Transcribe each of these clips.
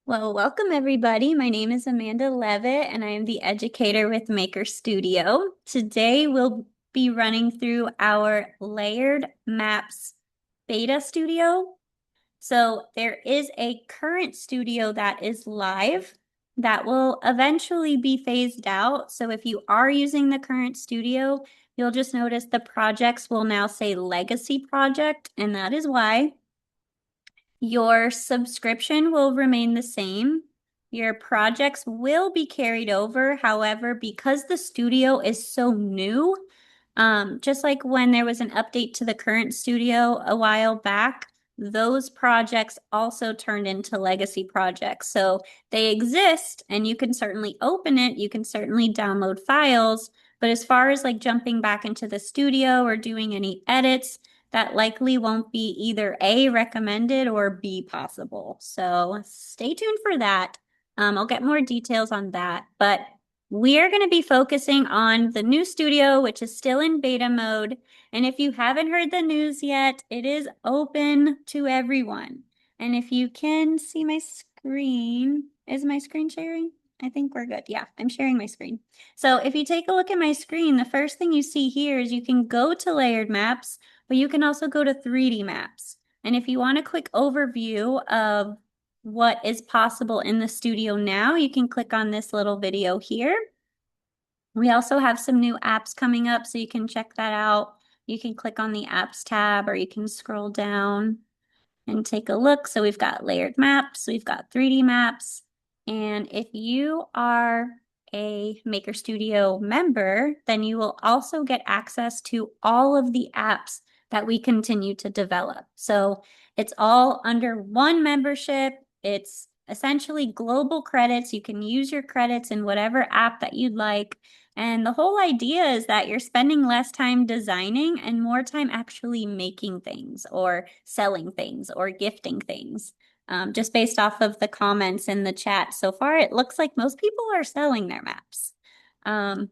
Well, welcome everybody. My name is Amanda Levitt and I am the educator with Maker Studio. Today we'll be running through our layered maps beta studio. So there is a current studio that is live that will eventually be phased out. So if you are using the current studio, you'll just notice the projects will now say legacy project, and that is why. Your subscription will remain the same. Your projects will be carried over. However, because the studio is so new, just like when there was an update to the current studio a while back, those projects also turned into legacy projects. So they exist and you can certainly open it. You can certainly download files. But as far as like jumping back into the studio or doing any edits, that likely won't be either A, recommended, or B, possible. So stay tuned for that. I'll get more details on that. But we are going to be focusing on the new studio, which is still in beta mode. And if you haven't heard the news yet, it is open to everyone. And if you can see my screen, is my screen sharing? I think we're good. Yeah, I'm sharing my screen. So if you take a look at my screen, the first thing you see here is you can go to layered maps, but you can also go to 3D maps. And if you want a quick overview of what is possible in the studio now, you can click on this little video here. We also have some new apps coming up, so you can check that out. You can click on the apps tab or you can scroll down and take a look. So we've got layered maps, we've got 3D maps. And if you are a Maker Studio member, then you will also get access to all of the apps that we continue to develop. So it's all under one membership. It's essentially global credits. You can use your credits in whatever app that you'd like. And the whole idea is that you're spending less time designing and more time actually making things or selling things or gifting things. Just based off of the comments in the chat so far, it looks like most people are selling their maps,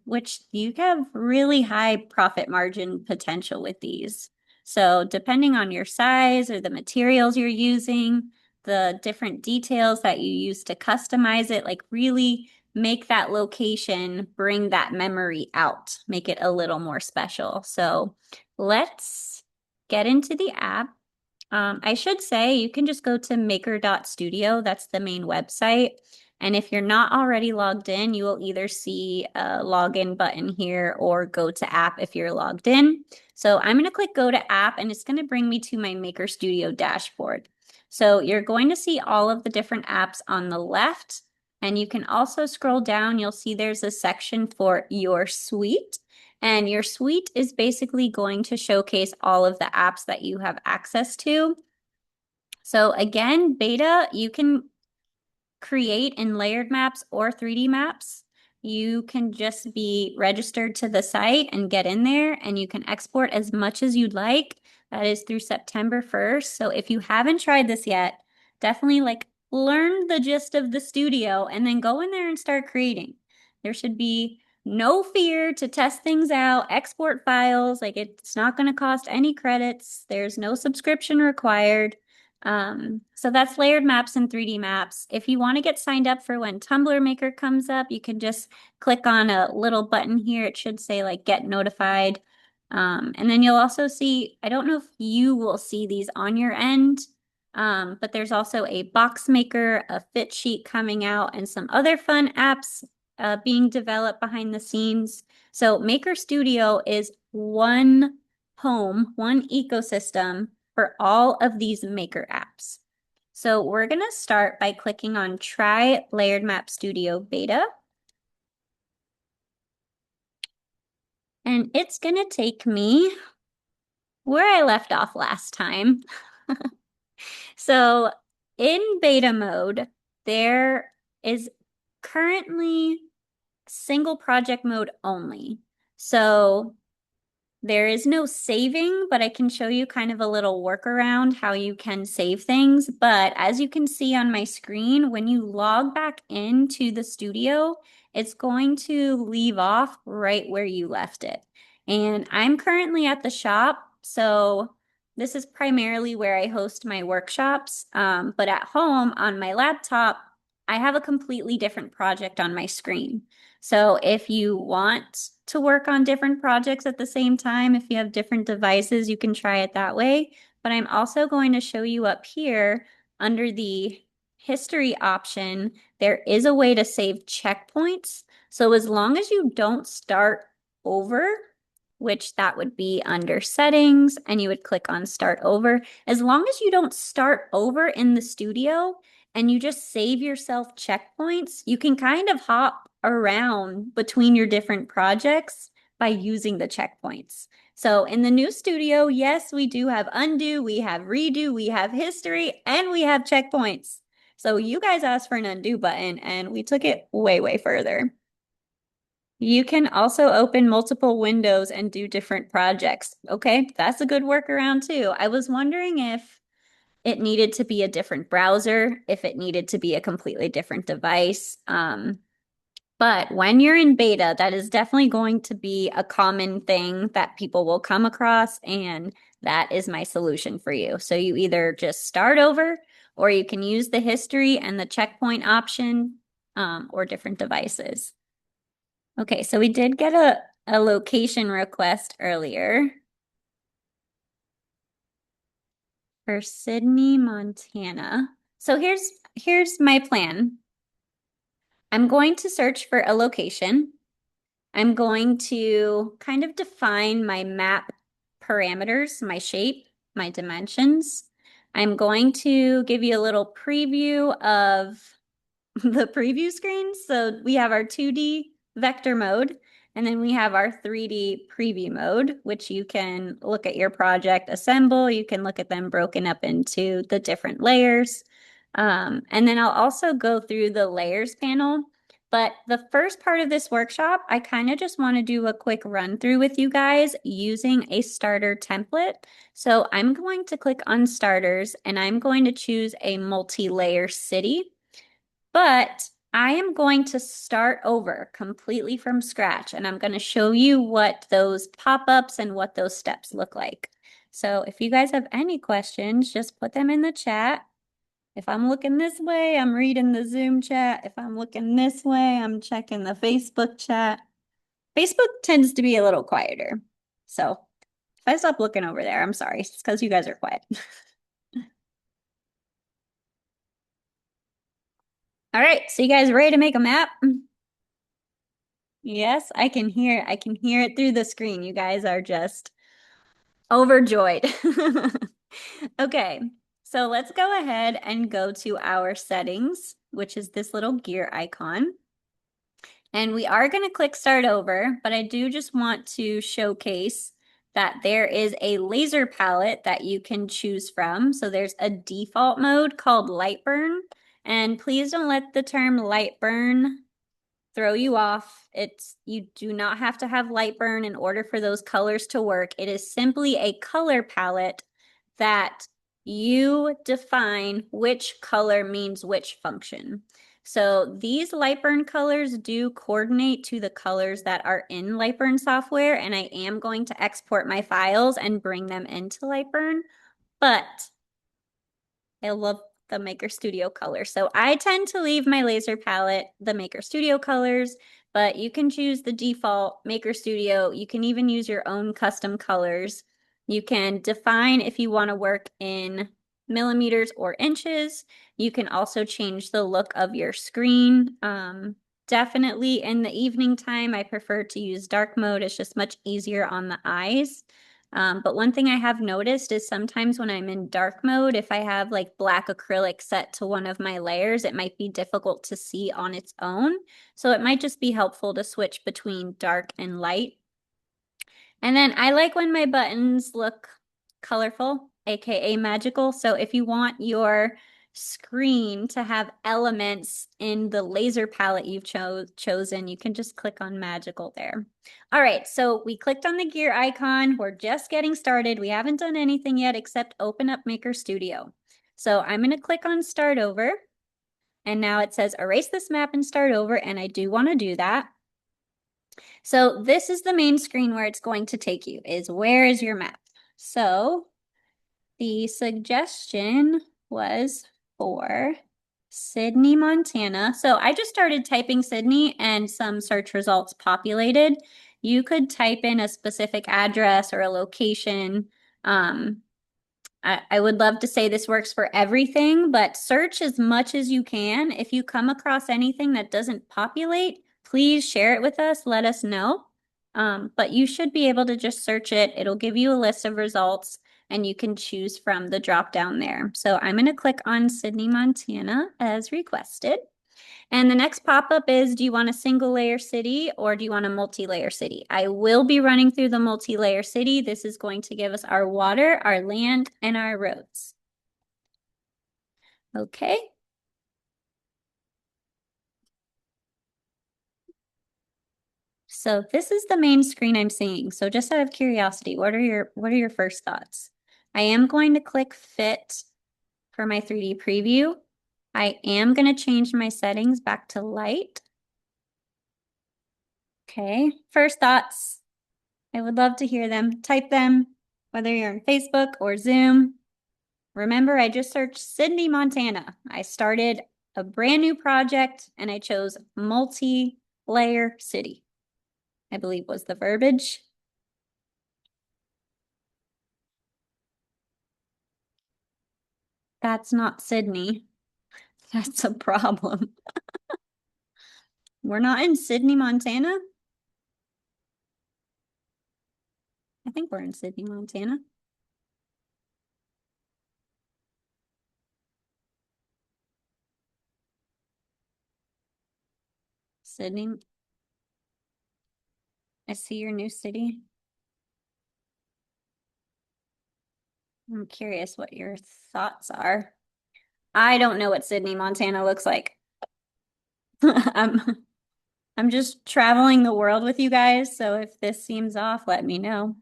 which you have really high profit margin potential with these. So depending on your size or the materials you're using, the different details that you use to customize it, like really make that location, bring that memory out, make it a little more special. So let's get into the app. I should say you can just go to maker.studio. That's the main website. And if you're not already logged in, you will either see a login button here or go to app if you're logged in. So I'm going to click go to app and it's going to bring me to my Maker Studio dashboard. So you're going to see all of the different apps on the left. And you can also scroll down. You'll see there's a section for your suite. And your suite is basically going to showcase all of the apps that you have access to. So again, beta, you can create in layered maps or 3D maps. You can just be registered to the site and get in there, and you can export as much as you'd like. That is through September 1st. So if you haven't tried this yet, definitely like learn the gist of the studio and then go in there and start creating. There should be no fear to test things out, export files. Like it's not going to cost any credits. There's no subscription required. So that's layered maps and 3D maps. If you want to get signed up for when Tumblr Maker comes up, you can just click on a little button here. It should say like get notified. And then you'll also see, I don't know if you will see these on your end, but there's also a box maker, a fit sheet coming out, and some other fun apps being developed behind the scenes. So Maker Studio is one home, one ecosystem for all of these Maker apps. So we're going to start by clicking on Try Layered Map Studio Beta. And it's going to take me where I left off last time. So in beta mode, there is currently single project mode only. So there is no saving, but I can show you kind of a little workaround how you can save things. But as you can see on my screen, when you log back into the studio, it's going to leave off right where you left it. And I'm currently at the shop, so this is primarily where I host my workshops. But at home on my laptop, I have a completely different project on my screen. So if you want to work on different projects at the same time, if you have different devices, you can try it that way. But I'm also going to show you up here under the history option, there is a way to save checkpoints. So as long as you don't start over, which that would be under settings, and you would click on start over. As long as you don't start over in the studio and you just save yourself checkpoints, you can kind of hop around between your different projects by using the checkpoints. So in the new studio, yes, we do have undo, we have redo, we have history, and we have checkpoints. So you guys asked for an undo button and we took it way, way further. You can also open multiple windows and do different projects. Okay, that's a good workaround too. I was wondering if it needed to be a different browser, if it needed to be a completely different device. But when you're in beta, that is definitely going to be a common thing that people will come across, and that is my solution for you. So you either just start over, or you can use the history and the checkpoint option, or different devices. Okay, so we did get a location request earlier for Sydney, Montana. So here's my plan. I'm going to search for a location. I'm going to kind of define my map parameters, my shape, my dimensions. I'm going to give you a little preview of the preview screen. So we have our 2D vector mode, and then we have our 3D preview mode, which you can look at your project assemble. You can look at them broken up into the different layers. And then I'll also go through the layers panel. But the first part of this workshop, I kind of just want to do a quick run through with you guys using a starter template. So I'm going to click on starters and I'm going to choose a multi-layer city. But I am going to start over completely from scratch, and I'm going to show you what those pop-ups and what those steps look like. So if you guys have any questions, just put them in the chat. If I'm looking this way, I'm reading the Zoom chat. If I'm looking this way, I'm checking the Facebook chat. Facebook tends to be a little quieter. So if I stop looking over there, I'm sorry. It's because you guys are quiet. All right, so you guys ready to make a map? Yes, I can hear it through the screen. You guys are just overjoyed. Okay, so let's go ahead and go to our settings, which is this little gear icon. And we are going to click start over, but I do just want to showcase that there is a laser palette that you can choose from. So there's a default mode called light burn. And please don't let the term light burn throw you off. You do not have to have light burn in order for those colors to work. It is simply a color palette that you define which color means which function. So these light burn colors do coordinate to the colors that are in light burn software, and I am going to export my files and bring them into light burn, but I love the Maker Studio color. So I tend to leave my laser palette the Maker Studio colors, but you can choose the default Maker Studio. You can even use your own custom colors. You can define if you want to work in millimeters or inches. You can also change the look of your screen. Definitely in the evening time, I prefer to use dark mode. It's just much easier on the eyes. But one thing I have noticed is sometimes when I'm in dark mode, if I have like black acrylic set to one of my layers, it might be difficult to see on its own. So it might just be helpful to switch between dark and light. And then I like when my buttons look colorful, aka magical. So if you want your screen to have elements in the laser palette you've chosen, you can just click on magical there. All right, so we clicked on the gear icon. We're just getting started. We haven't done anything yet except open up Maker Studio. So I'm going to click on start over. And now it says erase this map and start over. And I do want to do that. So this is the main screen where it's going to take you, is where is your map? So the suggestion was for Sydney, Montana. So I just started typing Sydney and some search results populated. You could type in a specific address or a location. Um, I would love to say this works for everything, but search as much as you can. If you come across anything that doesn't populate, please share it with us. Let us know. But you should be able to just search it. It'll give you a list of results and you can choose from the drop down there. So I'm going to click on Sydney, Montana as requested. And the next pop-up is, do you want a single layer city or do you want a multi-layer city? I will be running through the multi-layer city. This is going to give us our water, our land, and our roads. Okay. So this is the main screen I'm seeing. So just out of curiosity, what are your first thoughts? I am going to click fit for my 3D preview. I am going to change my settings back to light. Okay, first thoughts. I would love to hear them. Type them, whether you're on Facebook or Zoom. Remember, I just searched Sydney, Montana. I started a brand new project and I chose multi-layer city, I believe was the verbiage. That's not Sydney. That's a problem. We're not in Sydney, Montana. I think we're in Sydney, Montana. Sydney. I see your new city. I'm curious what your thoughts are. I don't know what Sydney, Montana looks like. I'm I'm just traveling the world with you guys, so if this seems off, let me know.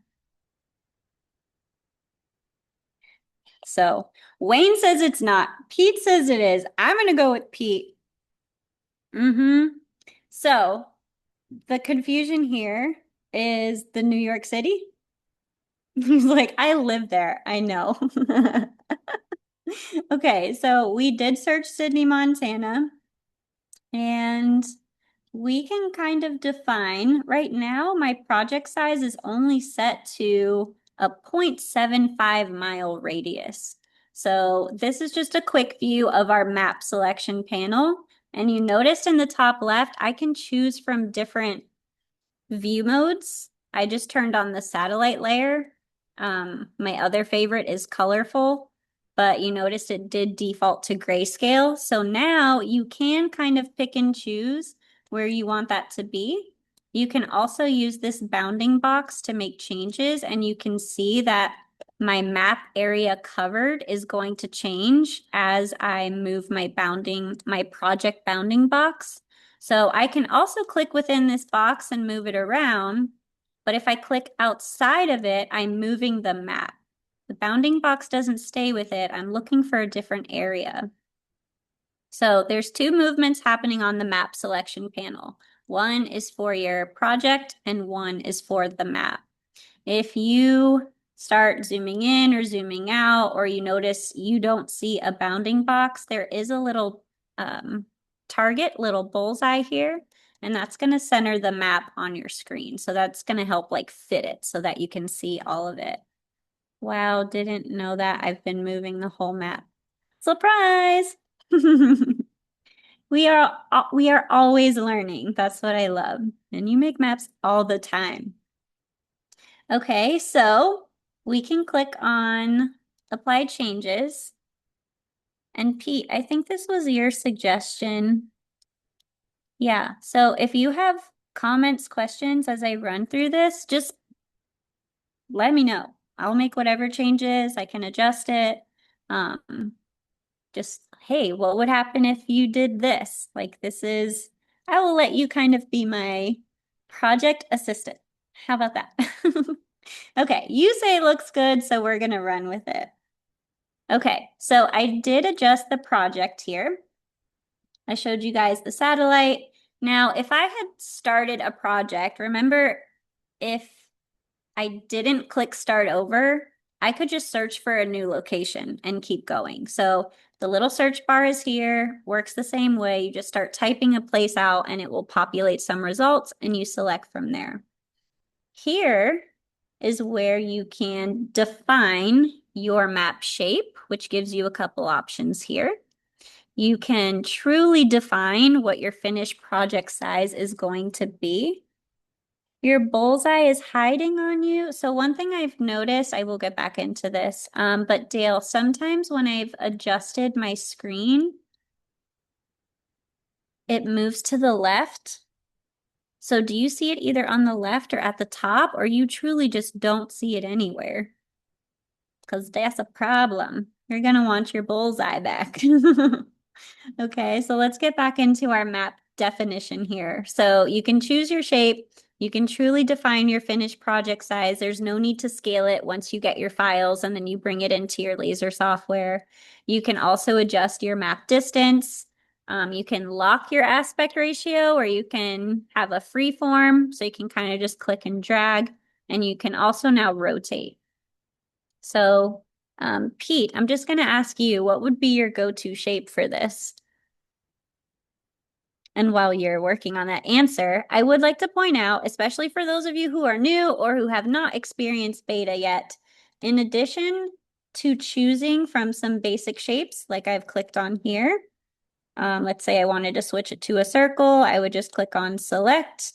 So Wayne says it's not. Pete says it is. I'm gonna go with Pete. So the confusion here is the New York City. He's like, I live there. I know. Okay, so we did search Sydney, Montana, and we can kind of define, right now, my project size is only set to a 0.75 mile radius. So this is just a quick view of our map selection panel. And you noticed in the top left, I can choose from different view modes. I just turned on the satellite layer. My other favorite is colorful, but you noticed it did default to grayscale. So now you can kind of pick and choose where you want that to be. You can also use this bounding box to make changes, and you can see that my map area covered is going to change as I move my project bounding box. So I can also click within this box and move it around, but if I click outside of it, I'm moving the map. The bounding box doesn't stay with it. I'm looking for a different area. So there's two movements happening on the map selection panel. One is for your project and one is for the map. If you start zooming in or zooming out, or you notice you don't see a bounding box, there is a little target, little bullseye here, and that's going to center the map on your screen. So that's going to help like fit it so that you can see all of it. Wow, didn't know that. I've been moving the whole map. Surprise! We are always learning. That's what I love. And you make maps all the time. Okay, so we can click on apply changes. And Pete, I think this was your suggestion. Yeah, so if you have comments, questions as I run through this, just let me know. I'll make whatever changes, I can adjust it. Just, hey, what would happen if you did this? Like I will let you kind of be my project assistant. How about that? Okay, you say it looks good, so we're gonna run with it. Okay, so I did adjust the project here. I showed you guys the satellite. Now, if I had started a project, remember if I didn't click start over, I could just search for a new location and keep going. So the little search bar is here, works the same way. You just start typing a place out and it will populate some results and you select from there. Here is where you can define your map shape, which gives you a couple options here. You can truly define what your finished project size is going to be. Your bullseye is hiding on you. So one thing I've noticed, I will get back into this, but Dale, sometimes when I've adjusted my screen, it moves to the left. So do you see it either on the left or at the top, or you truly just don't see it anywhere? Because that's a problem. You're gonna want your bullseye back. Okay, so let's get back into our map definition here. So you can choose your shape. You can truly define your finished project size. There's no need to scale it once you get your files and then you bring it into your laser software. You can also adjust your map distance. You can lock your aspect ratio, or you can have a free form. So you can kind of just click and drag, and you can also now rotate. So Pete, I'm just going to ask you, what would be your go-to shape for this? And while you're working on that answer, I would like to point out, especially for those of you who are new or who have not experienced beta yet, in addition to choosing from some basic shapes like I've clicked on here, let's say I wanted to switch it to a circle, I would just click on select.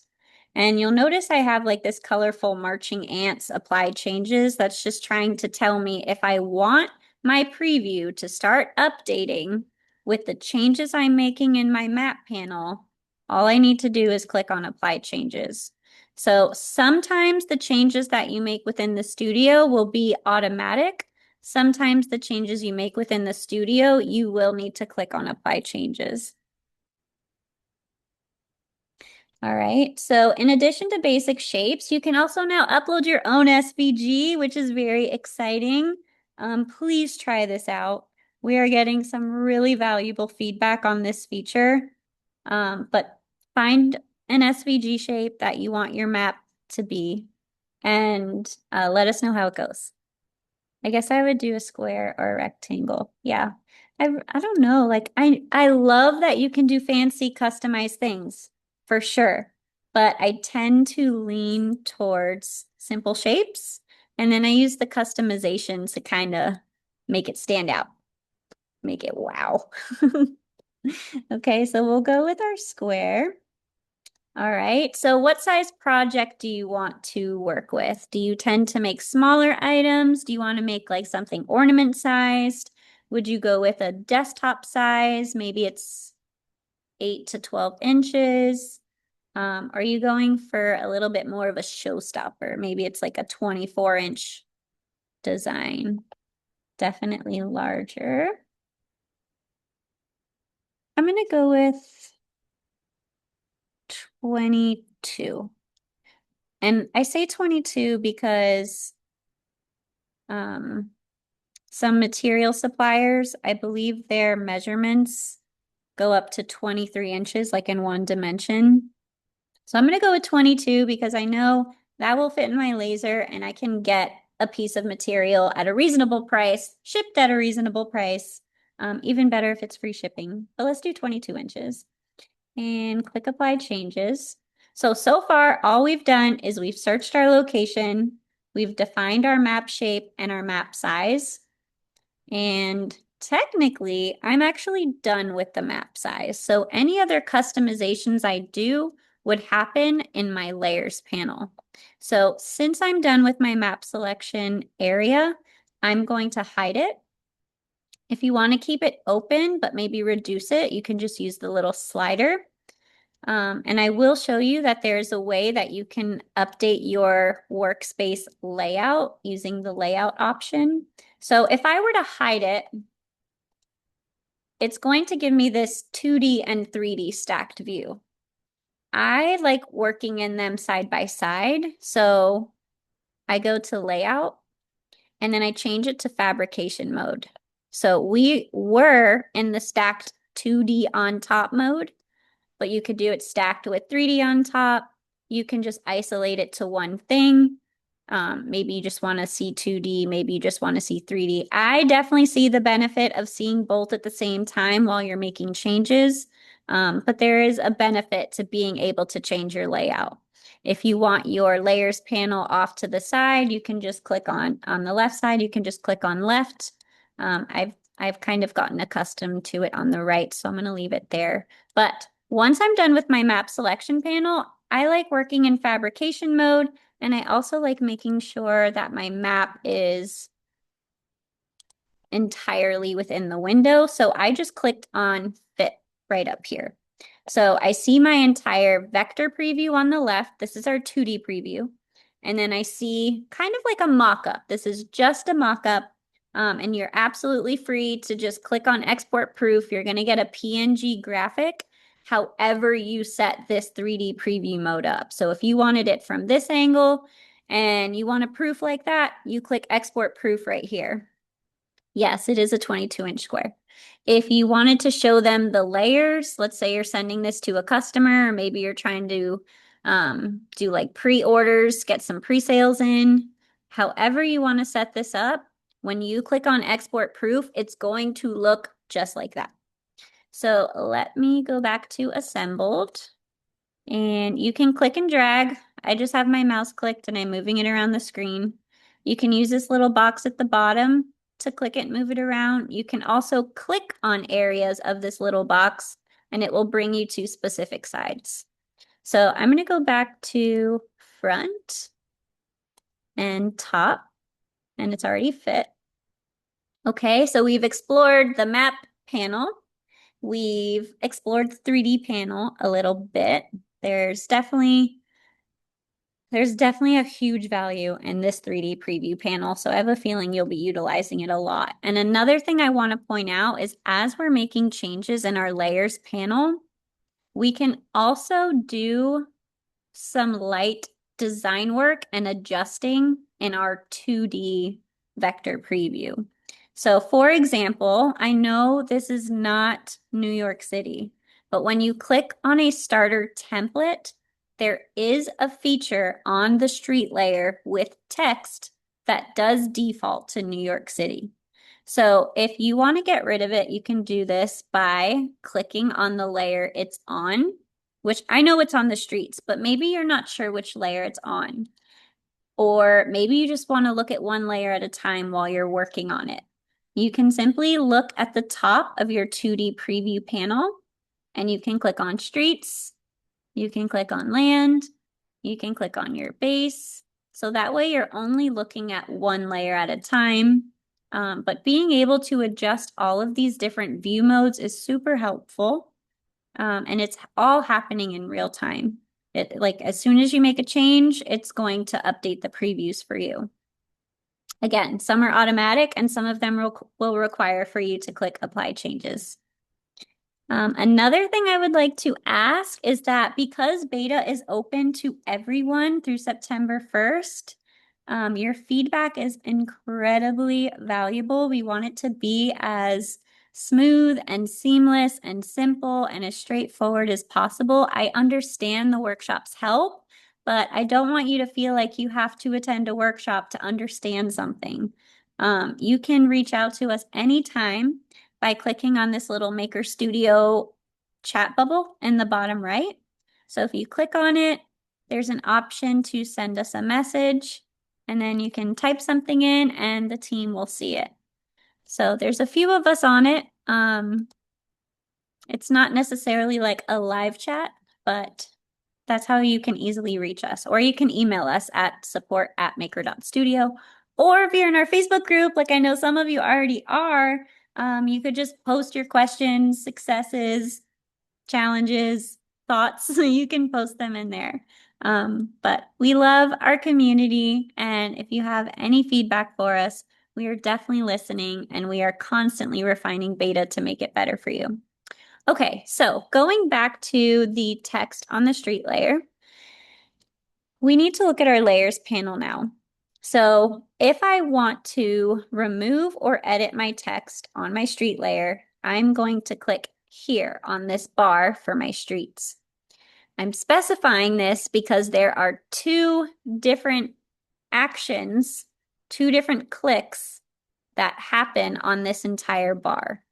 And you'll notice I have like this colorful marching ants applied changes. That's just trying to tell me if I want my preview to start updating with the changes I'm making in my map panel, all I need to do is click on apply changes. So sometimes the changes that you make within the studio will be automatic. Sometimes the changes you make within the studio, you will need to click on apply changes. All right, so in addition to basic shapes, you can also now upload your own SVG, which is very exciting. Please try this out. We are getting some really valuable feedback on this feature, but find an SVG shape that you want your map to be and let us know how it goes. I guess I would do a square or a rectangle. Yeah. I don't know. Like I love that you can do fancy customized things for sure. But I tend to lean towards simple shapes. And then I use the customization to kind of make it stand out. Make it wow. Okay, so we'll go with our square. All right, so what size project do you want to work with? Do you tend to make smaller items? Do you want to make like something ornament sized? Would you go with a desktop size? Maybe it's 8 to 12 inches. Are you going for a little bit more of a showstopper? Maybe it's like a 24-inch design. Definitely larger. I'm going to go with 22. And I say 22 because some material suppliers, I believe their measurements go up to 23 inches, like in one dimension. So I'm going to go with 22 because I know that will fit in my laser and I can get a piece of material at a reasonable price, shipped at a reasonable price. Even better if it's free shipping. But let's do 22 inches. And click apply changes. So far, all we've done is we've searched our location, we've defined our map shape and our map size. And technically, I'm actually done with the map size. So any other customizations I do would happen in my layers panel. So since I'm done with my map selection area, I'm going to hide it. If you want to keep it open, but maybe reduce it, you can just use the little slider. And I will show you that there's a way that you can update your workspace layout using the layout option. So if I were to hide it, it's going to give me this 2D and 3D stacked view. I like working in them side by side. So I go to layout and then I change it to fabrication mode. So we were in the stacked 2D on top mode, but you could do it stacked with 3D on top. You can just isolate it to one thing. Maybe you just want to see 2D, maybe you just want to see 3D. I definitely see the benefit of seeing both at the same time while you're making changes, but there is a benefit to being able to change your layout. If you want your layers panel off to the side, you can just click on the left side, you can just click on left. I've kind of gotten accustomed to it on the right, so I'm going to leave it there. But once I'm done with my map selection panel, I like working in fabrication mode. And I also like making sure that my map is entirely within the window. So I just clicked on fit right up here. So I see my entire vector preview on the left. This is our 2D preview. And then I see kind of like a mock-up. This is just a mock-up. And you're absolutely free to just click on export proof. You're going to get a PNG graphic however you set this 3D preview mode up. So if you wanted it from this angle and you want a proof like that, you click export proof right here. Yes, it is a 22-inch square. If you wanted to show them the layers, let's say you're sending this to a customer, or maybe you're trying to do like pre-orders, get some pre-sales in. However you want to set this up, when you click on export proof, it's going to look just like that. So let me go back to assembled, and you can click and drag. I just have my mouse clicked and I'm moving it around the screen. You can use this little box at the bottom to click it and move it around. You can also click on areas of this little box and it will bring you to specific sides. So I'm going to go back to front and top, and it's already fit. Okay, so we've explored the map panel. We've explored the 3D panel a little bit. There's definitely a huge value in this 3D preview panel, so I have a feeling you'll be utilizing it a lot. And another thing I want to point out is as we're making changes in our layers panel, we can also do some light design work and adjusting in our 2D vector preview. So for example, I know this is not New York City, but when you click on a starter template, there is a feature on the street layer with text that does default to New York City. So if you want to get rid of it, you can do this by clicking on the layer it's on, which I know it's on the streets, but maybe you're not sure which layer it's on. Or maybe you just want to look at one layer at a time while you're working on it. You can simply look at the top of your 2D preview panel and you can click on streets, you can click on land, you can click on your base. So that way you're only looking at one layer at a time. But being able to adjust all of these different view modes is super helpful. And it's all happening in real time. Like as soon as you make a change, it's going to update the previews for you. Again, some are automatic and some of them will require for you to click apply changes. Another thing I would like to ask is that because beta is open to everyone through September 1st, your feedback is incredibly valuable. We want it to be as smooth and seamless and simple and as straightforward as possible. I understand the workshops help, but I don't want you to feel like you have to attend a workshop to understand something. You can reach out to us anytime by clicking on this little Maker Studio chat bubble in the bottom right. So if you click on it, there's an option to send us a message, and then you can type something in and the team will see it. So there's a few of us on it. It's not necessarily like a live chat, but that's how you can easily reach us. Or you can email us at support@maker.studio. Or if you're in our Facebook group, like I know some of you already are, you could just post your questions, successes, challenges, thoughts. So you can post them in there. But we love our community. And if you have any feedback for us, we are definitely listening and we are constantly refining beta to make it better for you. Okay, so going back to the text on the street layer, we need to look at our layers panel now. So if I want to remove or edit my text on my street layer, I'm going to click here on this bar for my streets. I'm specifying this because there are two different actions, 2 different clicks that happen on this entire bar.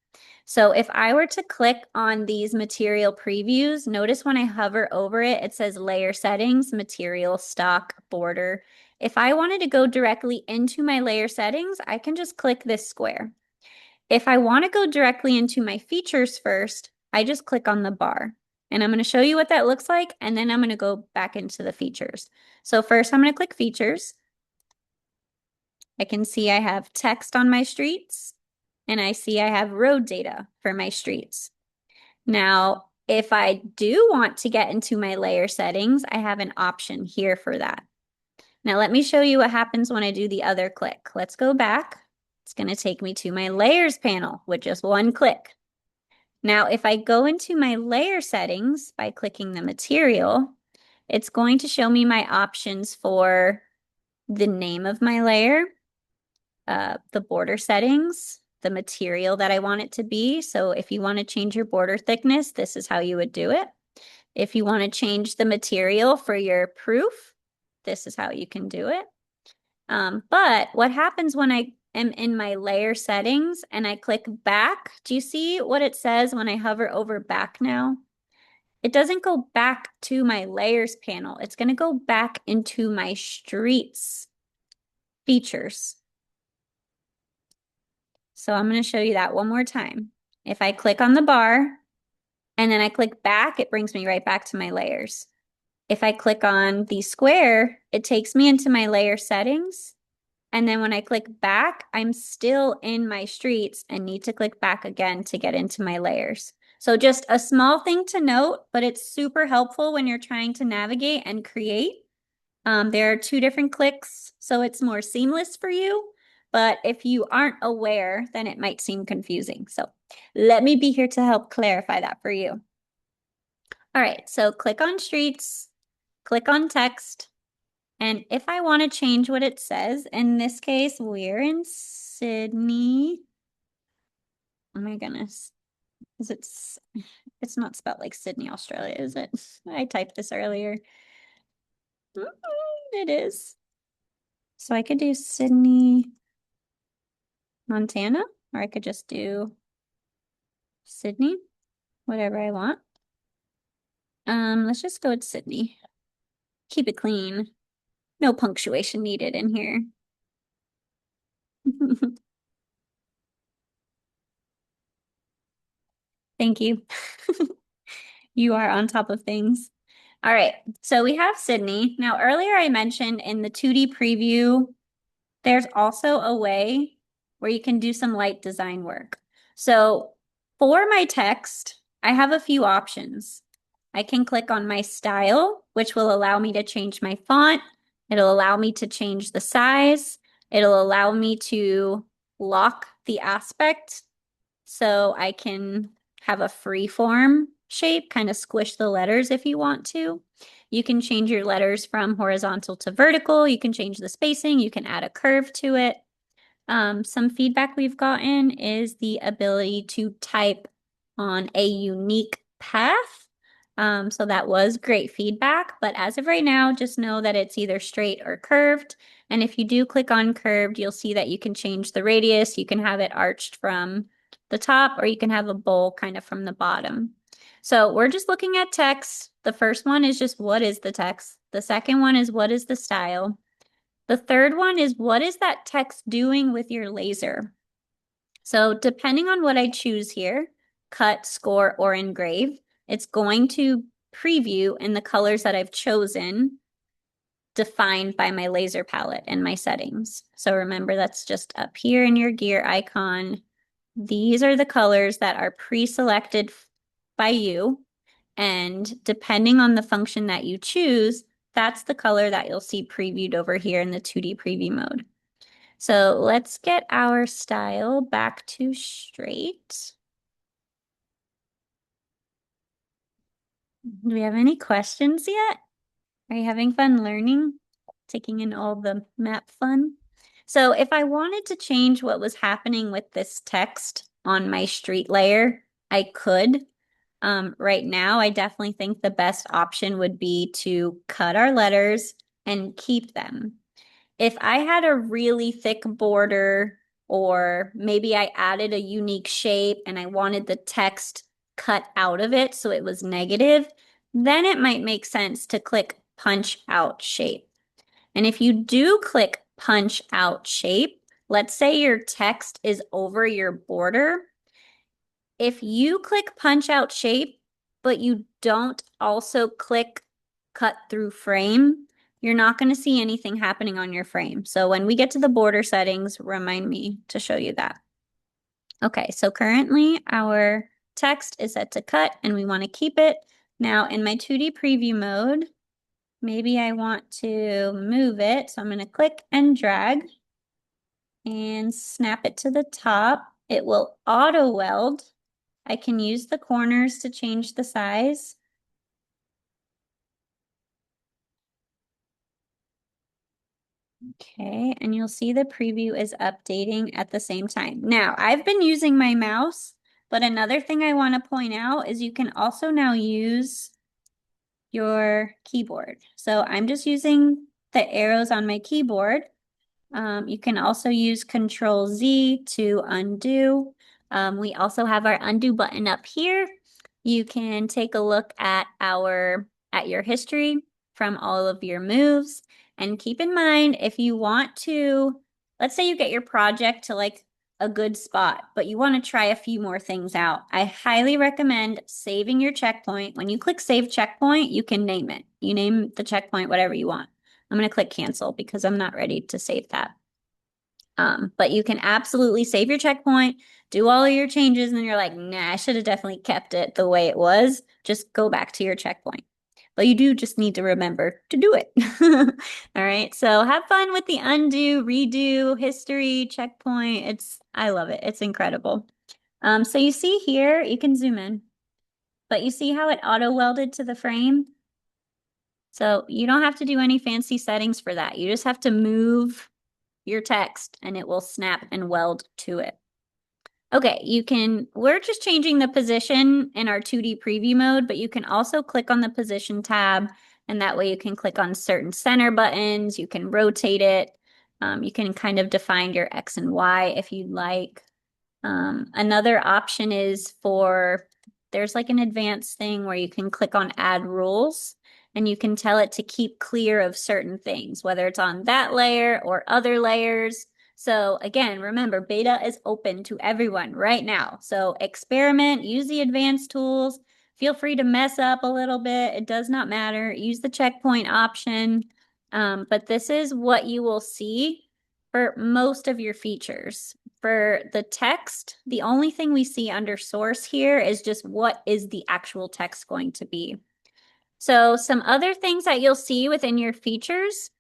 So if I were to click on these material previews, notice when I hover over it, it says layer settings, material, stock, border. If I wanted to go directly into my layer settings, I can just click this square. If I want to go directly into my features first, I just click on the bar. And I'm going to show you what that looks like, and then I'm going to go back into the features. So first I'm going to click features. I can see I have text on my streets, and I see I have road data for my streets. Now, if I do want to get into my layer settings, I have an option here for that. Now, let me show you what happens when I do the other click. Let's go back. It's going to take me to my layers panel with just one click. Now, if I go into my layer settings by clicking the material, it's going to show me my options for the name of my layer, the border settings, the material that I want it to be. So if you want to change your border thickness, this is how you would do it. If you want to change the material for your proof, this is how you can do it. But what happens when I am in my layer settings and I click back? Do you see what it says when I hover over back now? It doesn't go back to my layers panel. It's going to go back into my streets features. So I'm going to show you that one more time. If I click on the bar and then I click back, it brings me right back to my layers. If I click on the square, it takes me into my layer settings. And then when I click back, I'm still in my streets and need to click back again to get into my layers. So just a small thing to note, but it's super helpful when you're trying to navigate and create. There are 2 different clicks, so it's more seamless for you. But if you aren't aware, then it might seem confusing. So let me be here to help clarify that for you. All right, so click on streets, click on text. And if I want to change what it says, in this case, we're in Sydney. Oh my goodness. It's not spelled like Sydney, Australia, is it? I typed this earlier. It is. So I could do Sydney, Montana, or I could just do Sydney, whatever I want. Let's just go with Sydney. Keep it clean. No punctuation needed in here. Thank you. You are on top of things. All right, so we have Sydney. Now, earlier I mentioned in the 2D preview, there's also a way where you can do some light design work. So for my text, I have a few options. I can click on my style, which will allow me to change my font. It'll allow me to change the size. It'll allow me to lock the aspect so I can have a free form shape, kind of squish the letters if you want to. You can change your letters from horizontal to vertical. You can change the spacing. You can add a curve to it. Some feedback we've gotten is the ability to type on a unique path. So that was great feedback, but as of right now, just know that it's either straight or curved. And if you do click on curved, you'll see that you can change the radius. You can have it arched from the top, or you can have a bowl kind of from the bottom. So we're just looking at text. The first one is just what is the text? The second one is what is the style? The third one is what is that text doing with your laser? So depending on what I choose here, cut, score, or engrave, it's going to preview in the colors that I've chosen, defined by my laser palette and my settings. So remember, that's just up here in your gear icon. These are the colors that are pre-selected by you. And depending on the function that you choose, that's the color that you'll see previewed over here in the 2D preview mode. So let's get our style back to straight. Do we have any questions yet? Are you having fun learning? Taking in all the map fun? So if I wanted to change what was happening with this text on my street layer, I could. Right now, I definitely think the best option would be to cut our letters and keep them. if I had a really thick border, or maybe I added a unique shape and I wanted the text cut out of it so it was negative, then it might make sense to click punch out shape. And if you do click punch out shape, let's say your text is over your border. If you click punch out shape, but you don't also click cut through frame, you're not going to see anything happening on your frame. So when we get to the border settings, remind me to show you that. Okay, so currently our text is set to cut and we want to keep it. Now in my 2D preview mode, maybe I want to move it. So I'm going to click and drag and snap it to the top. It will auto weld. I can use the corners to change the size. Okay, and you'll see the preview is updating at the same time. Now, I've been using my mouse, but another thing I want to point out is you can also now use your keyboard. So I'm just using the arrows on my keyboard. You can also use Control Z to undo. We also have our undo button up here. You can take a look at your history from all of your moves. And keep in mind, if you want to, let's say you get your project to like a good spot, but you want to try a few more things out. I highly recommend saving your checkpoint. When you click save checkpoint, you can name it. You name the checkpoint whatever you want. I'm going to click cancel because I'm not ready to save that. But you can absolutely save your checkpoint, do all of your changes, and then you're like, nah, I should have definitely kept it the way it was. Just go back to your checkpoint. But you do just need to remember to do it. All right, so have fun with the undo, redo, history, checkpoint. I love it. It's incredible. So you see here, you can zoom in, but you see how it auto welded to the frame? So you don't have to do any fancy settings for that. You just have to move your text and it will snap and weld to it. Okay, we're just changing the position in our 2D preview mode, but you can also click on the position tab, and that way you can click on certain center buttons, you can rotate it, you can kind of define your X and Y if you'd like. Another option is there's like an advanced thing where you can click on add rules and you can tell it to keep clear of certain things, whether it's on that layer or other layers. So again, remember, beta is open to everyone right now. So experiment, use the advanced tools. Feel free to mess up a little bit. It does not matter. Use the checkpoint option. But this is what you will see for most of your features. For the text, the only thing we see under source here is just what is the actual text going to be. So some other things that you'll see within your features,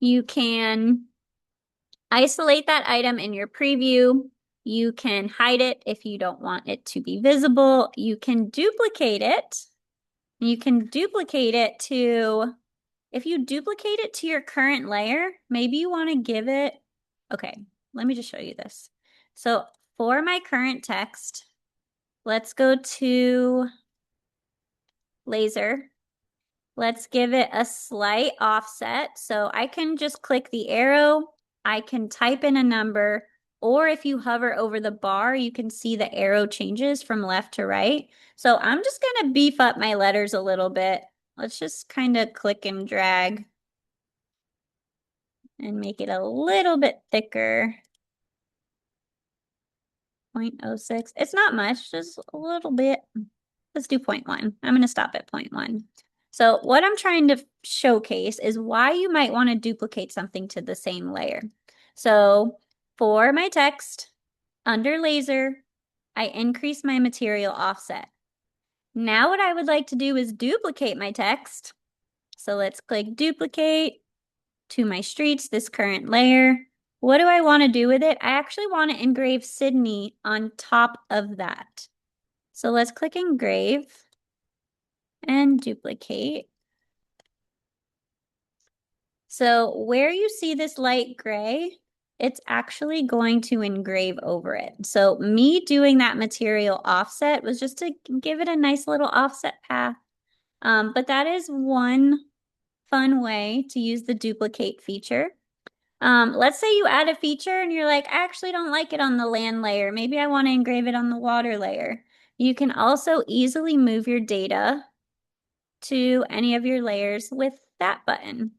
you can isolate that item in your preview. You can hide it if you don't want it to be visible. You can duplicate it. You can duplicate it to, if you duplicate it to your current layer, maybe you want to give it, okay, let me just show you this. So for my current text, let's go to laser. Let's give it a slight offset. So I can just click the arrow, I can type in a number, or if you hover over the bar, you can see the arrow changes from left to right. So I'm just going to beef up my letters a little bit. Let's just kind of click and drag and make it a little bit thicker. 0.06. It's not much, just a little bit. Let's do 0.1. I'm going to stop at 0.1. So what I'm trying to showcase is why you might want to duplicate something to the same layer. So for my text, under laser, I increase my material offset. Now what I would like to do is duplicate my text. So let's click duplicate to my streets, this current layer. What do I want to do with it? I actually want to engrave Sydney on top of that. So let's click engrave and duplicate. So where you see this light gray, it's actually going to engrave over it. So me doing that material offset was just to give it a nice little offset path. But that is one fun way to use the duplicate feature. Let's say you add a feature and you're like, I actually don't like it on the land layer. Maybe I want to engrave it on the water layer. You can also easily move your data to any of your layers with that button.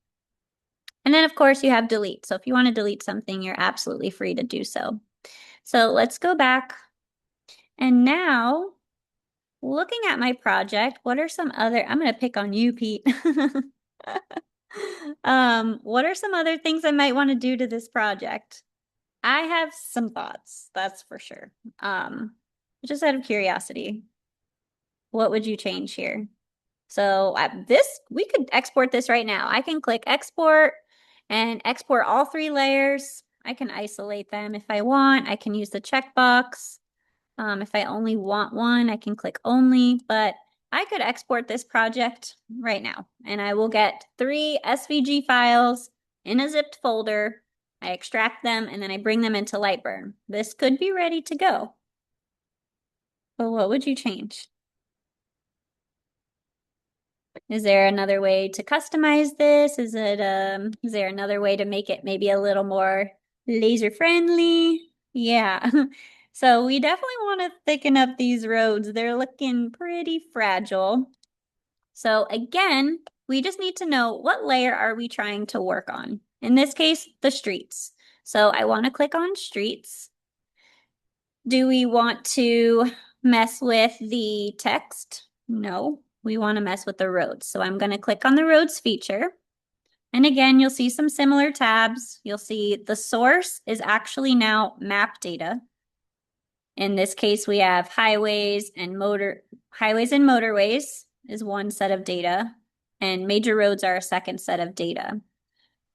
And then of course you have delete. So if you want to delete something, you're absolutely free to do so. So let's go back. And now looking at my project, what are some other, I'm going to pick on you, Pete. What are some other things I might want to do to this project? I have some thoughts, that's for sure. Just out of curiosity, what would you change here? So we could export this right now. I can click export and export all 3 layers. I can isolate them if I want. I can use the checkbox. If I only want one, I can click only, but I could export this project right now and I will get 3 SVG files in a zipped folder. I extract them and then I bring them into Lightburn. This could be ready to go. But what would you change? Is there another way to customize this? Is there another way to make it maybe a little more laser friendly? Yeah. So we definitely want to thicken up these roads. They're looking pretty fragile. So again, we just need to know what layer are we trying to work on. In this case, the streets. So I want to click on streets. Do we want to mess with the text? No, we want to mess with the roads. So I'm going to click on the roads feature. And again, you'll see some similar tabs. You'll see the source is actually now map data. In this case, we have highways and motorways is one set of data, and major roads are a second set of data.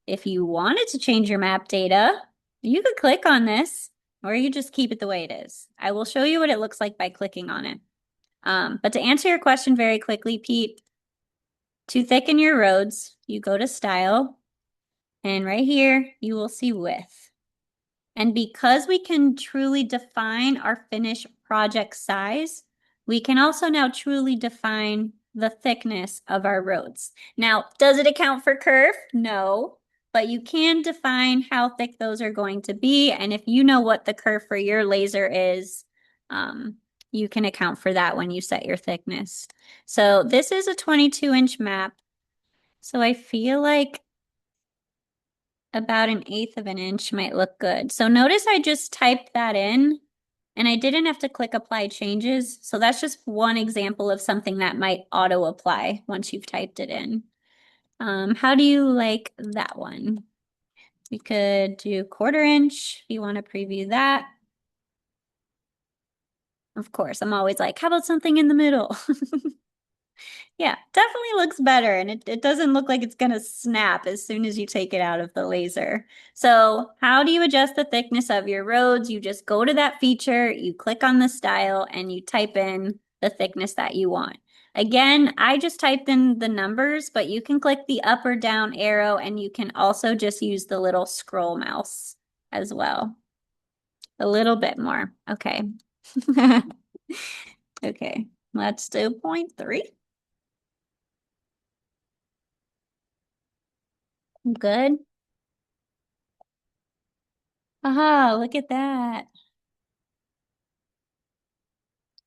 If you wanted to change your map data, you could click on this, or you just keep it the way it is. I will show you what it looks like by clicking on it. But to answer your question very quickly, Pete, to thicken your roads, you go to Style, and right here, you will see Width. And because we can truly define our finished project size, we can also now truly define the thickness of our roads. Now, does it account for curve? No, but you can define how thick those are going to be. And if you know what the curve for your laser is, you can account for that when you set your thickness. So this is a 22-inch map. So I feel like about 1/8 of an inch might look good. So notice I just typed that in and I didn't have to click apply changes. So that's just one example of something that might auto apply once you've typed it in. How do you like that one? We could do 1/4 inch if you want to preview that. Of course, I'm always like, how about something in the middle? Yeah, definitely looks better and it doesn't look like it's gonna snap as soon as you take it out of the laser. So how do you adjust the thickness of your roads? You just go to that feature, you click on the style, and you type in the thickness that you want. Again, I just typed in the numbers, but you can click the up or down arrow and you can also just use the little scroll mouse as well. A little bit more. Okay. Okay, let's do 0.3. Good. Aha, look at that.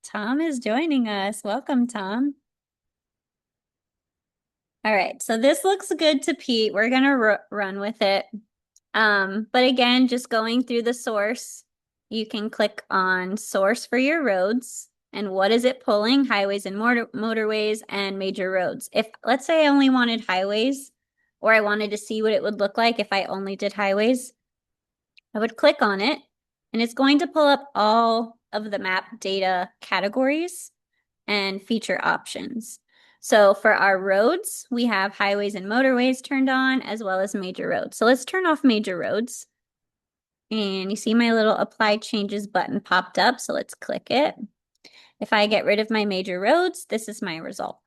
Tom is joining us. Welcome, Tom. All right, so this looks good to Pete. We're gonna run with it. But again, just going through the source, you can click on source for your roads. And what is it pulling? Highways and motorways and major roads. If, let's say I only wanted highways, or I wanted to see what it would look like if I only did highways, I would click on it, and it's going to pull up all of the map data categories and feature options. So for our roads, we have highways and motorways turned on, as well as major roads. So let's turn off major roads. And you see my little apply changes button popped up, so let's click it. If I get rid of my major roads, this is my result.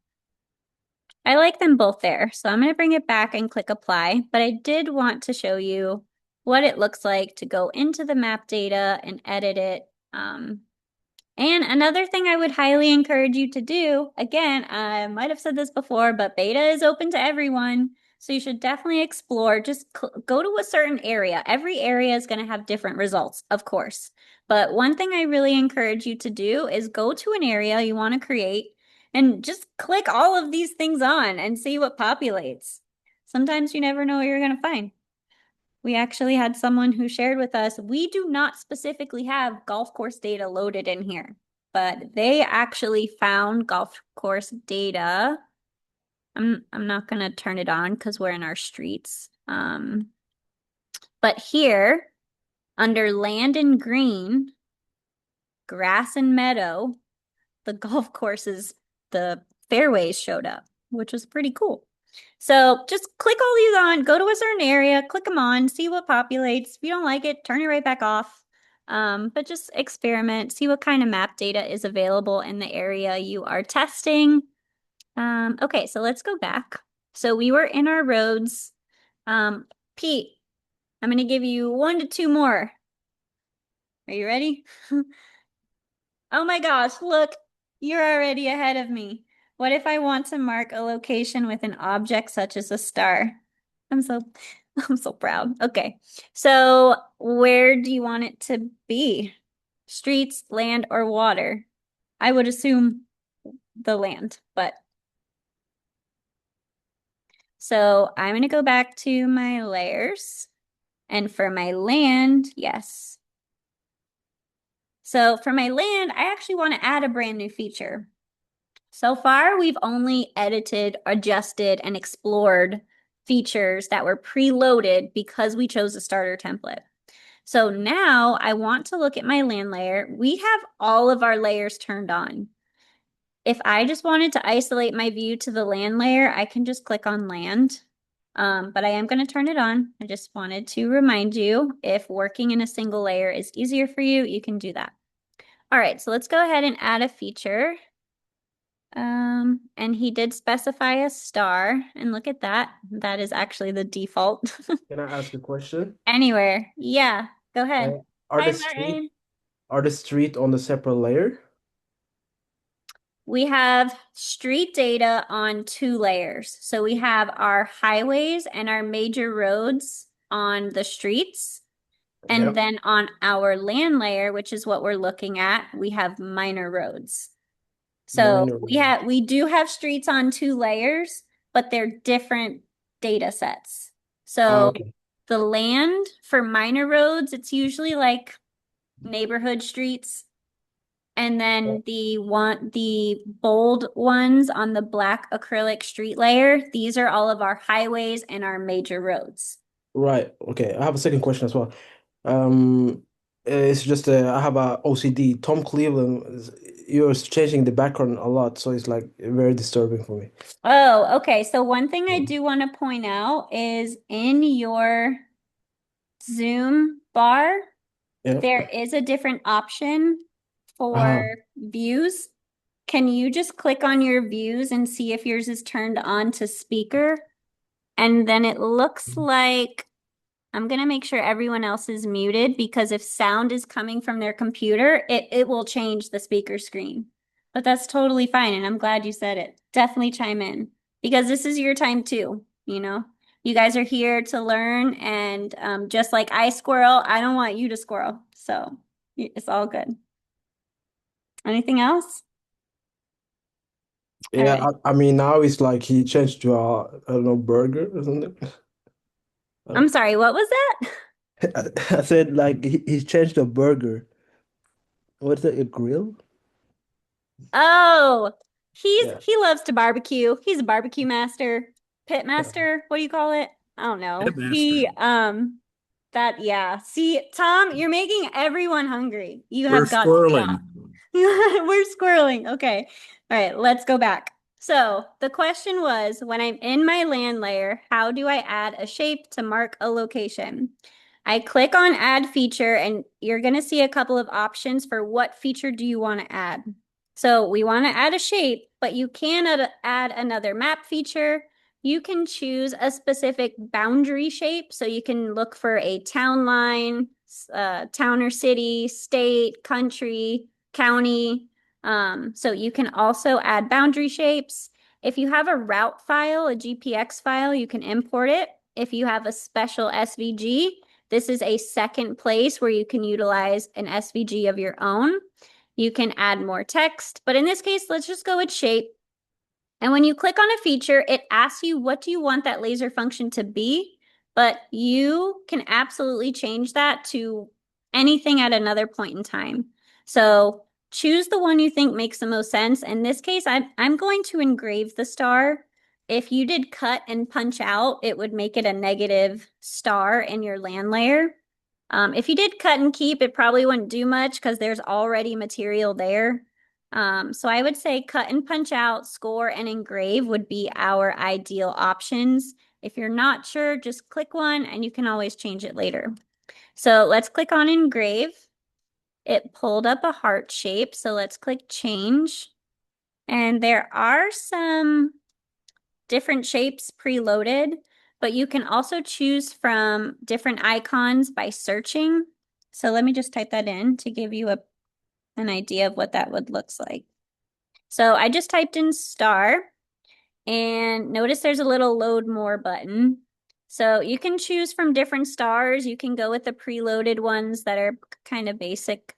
I like them both there, so I'm going to bring it back and click apply, but I did want to show you what it looks like to go into the map data and edit it. And another thing I would highly encourage you to do, again, I might have said this before, but beta is open to everyone. So you should definitely explore. Just go to a certain area. Every area is going to have different results, of course. But one thing I really encourage you to do is go to an area you want to create and just click all of these things on and see what populates. Sometimes you never know what you're going to find. We actually had someone who shared with us, we do not specifically have golf course data loaded in here, but they actually found golf course data. I'm not gonna turn it on because we're in our streets. But here under land and green, grass and meadow, the golf courses, the fairways showed up, which was pretty cool. So just click all these on, go to a certain area, click them on, see what populates. If you don't like it, turn it right back off. But just experiment, see what kind of map data is available in the area you are testing. Okay, so let's go back. So we were in our roads. Pete, I'm going to give you 1 to 2 more. Are you ready? Oh my gosh, look, you're already ahead of me. What if I want to mark a location with an object such as a star? I'm so I'm so proud. Okay. So where do you want it to be? Streets, land, or water? I would assume the land, but so I'm going to go back to my layers. And for my land, yes. So for my land, I actually want to add a brand new feature. So far, we've only edited, adjusted, and explored features that were preloaded because we chose a starter template. So now I want to look at my land layer. We have all of our layers turned on. If I just wanted to isolate my view to the land layer, I can just click on land. But I am going to turn it on. I just wanted to remind you, if working in a single layer is easier for you, you can do that. All right, so let's go ahead and add a feature. And he did specify a star, and look at that. That is actually the default. Can I ask a question? Anywhere. Yeah, go ahead. Uh, are Hi, the street Martin. are the street on the separate layer? We have street data on 2 layers. So we have our highways and our major roads on the streets. And Yep. then on our land layer, which is what we're looking at, we have minor roads. So Minor. we do have streets on 2 layers, but they're different data sets. Ah, So okay. the land for minor roads, it's usually like neighborhood streets. And Yeah. then the bold ones on the black acrylic street layer, these are all of our highways and our major roads. Right. Okay. I have a second question as well. It's just I have a OCD. Tom Cleveland, you're changing the background a lot, so it's like very disturbing for me. Oh, okay. So one thing I do want to point out is in your Zoom bar, Yeah. there is a different option for Ah, views. Can you just click on your views and see if yours is turned on to speaker? And then it looks like I'm gonna make sure everyone else is muted because if sound is coming from their computer, it will change the speaker screen. But that's totally fine, and I'm glad you said it. Definitely chime in because this is your time too, you know? You guys are here to learn, and just like I squirrel, I don't want you to squirrel. So it's all good. Anything else? All yeah. right. I mean, now it's like he changed to a I don't know burger or something. I'm sorry, what was that? I said like he changed the burger. What's it? A grill? Oh, Yeah. he loves to barbecue. He's a barbecue master, pit master. What do you call it? I don't know. Headmaster. That yeah. See, Tom, you're making everyone hungry. You We're have got to stop. squirreling. We're squirreling. Okay. All right, let's go back. So the question was, when I'm in my land layer, how do I add a shape to mark a location? I click on add feature and you're going to see a couple of options for what feature do you want to add. So we want to add a shape, but you can add another map feature. You can choose a specific boundary shape. So you can look for a town line, town or city, state, country, county. So you can also add boundary shapes. If you have a route file, a GPX file, you can import it. If you have a special SVG, this is a second place where you can utilize an SVG of your own. You can add more text, but in this case, let's just go with shape. And when you click on a feature, it asks you, what do you want that laser function to be? But you can absolutely change that to anything at another point in time. So choose the one you think makes the most sense. In this case, I'm going to engrave the star. If you did cut and punch out, it would make it a negative star in your land layer. If you did cut and keep, it probably wouldn't do much because there's already material there. So I would say cut and punch out, score, and engrave would be our ideal options. If you're not sure, just click one and you can always change it later. So let's click on engrave. It pulled up a heart shape, so let's click change. And there are some different shapes preloaded, but you can also choose from different icons by searching. So let me just type that in to give you an idea of what that would look like. So I just typed in star and notice there's a little load more button. So you can choose from different stars. You can go with the preloaded ones that are kind of basic.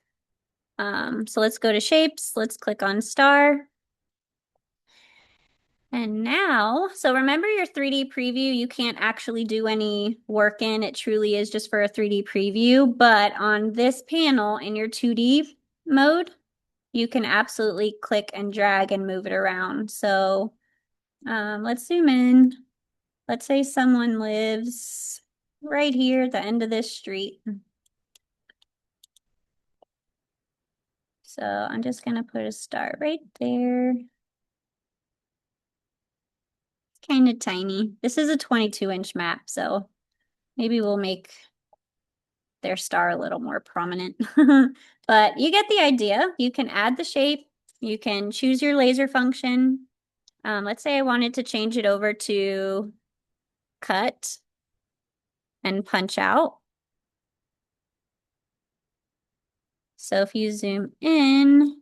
So let's go to shapes. Let's click on star. And now, so remember your 3D preview, you can't actually do any work in. It truly is just for a 3D preview. But on this panel in your 2D mode, you can absolutely click and drag and move it around. So let's zoom in. Let's say someone lives right here at the end of this street. So I'm just gonna put a star right there. It's kind of tiny. This is a 22-inch map, so maybe we'll make their star a little more prominent. But you get the idea. You can add the shape. You can choose your laser function. Let's say I wanted to change it over to cut and punch out. So if you zoom in,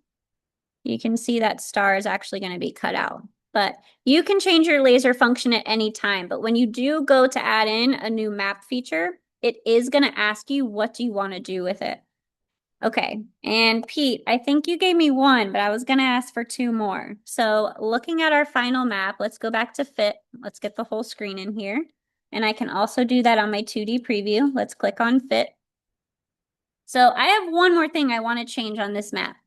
you can see that star is actually going to be cut out. But you can change your laser function at any time. But when you do go to add in a new map feature, it is going to ask you, what do you want to do with it? Okay, and Pete, I think you gave me one, but I was going to ask for two more. So looking at our final map, let's go back to fit. Let's get the whole screen in here. And I can also do that on my 2D preview. Let's click on fit. So I have one more thing I want to change on this map.